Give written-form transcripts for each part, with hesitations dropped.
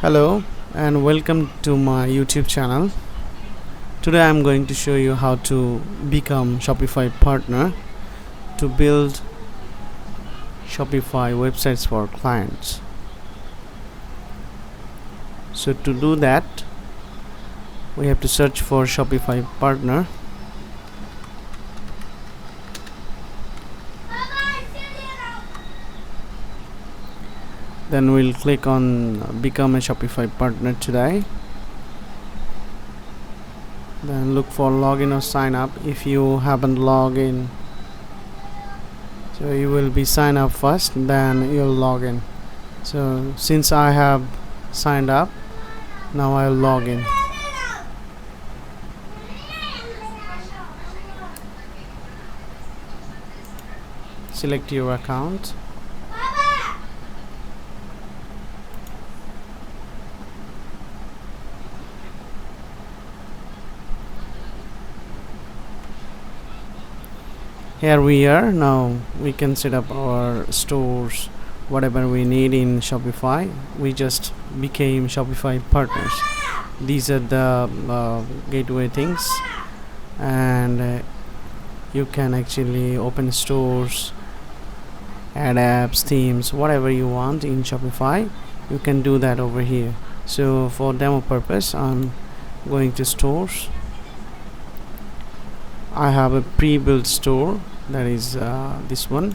Hello and welcome to my YouTube channel. Today I'm going to show you how to become Shopify partner to build Shopify websites for clients. So to do that, we have to search for Shopify partner. Then we'll click on become a Shopify partner today. Then look for login or sign up if you haven't logged in. So you will be sign up first, then you'll log in. So since I have signed up, now I'll log in. Select your account. Here we are. Now we can set up our stores, whatever we need in Shopify. We just became Shopify partners. These are the gateway things, and you can actually open stores, add apps, themes, whatever you want in Shopify. You can do that over here. So for demo purpose, I'm going to stores. I have a pre-built store, that is this one.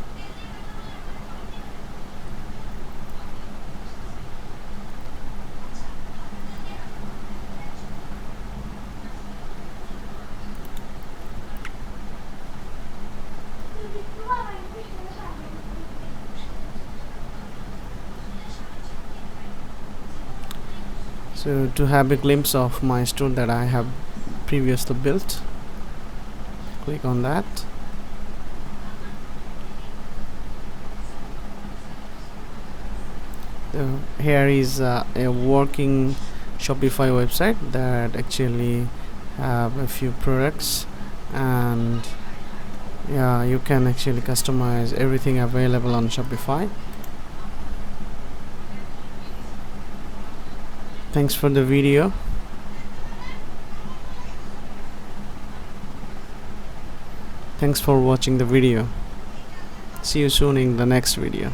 So to have a glimpse of my store that I have previously built, click on that. So here is a working Shopify website that actually have a few products, and yeah, you can actually customize everything available on Shopify. Thanks for the video. Thanks for watching the video. See you soon in the next video.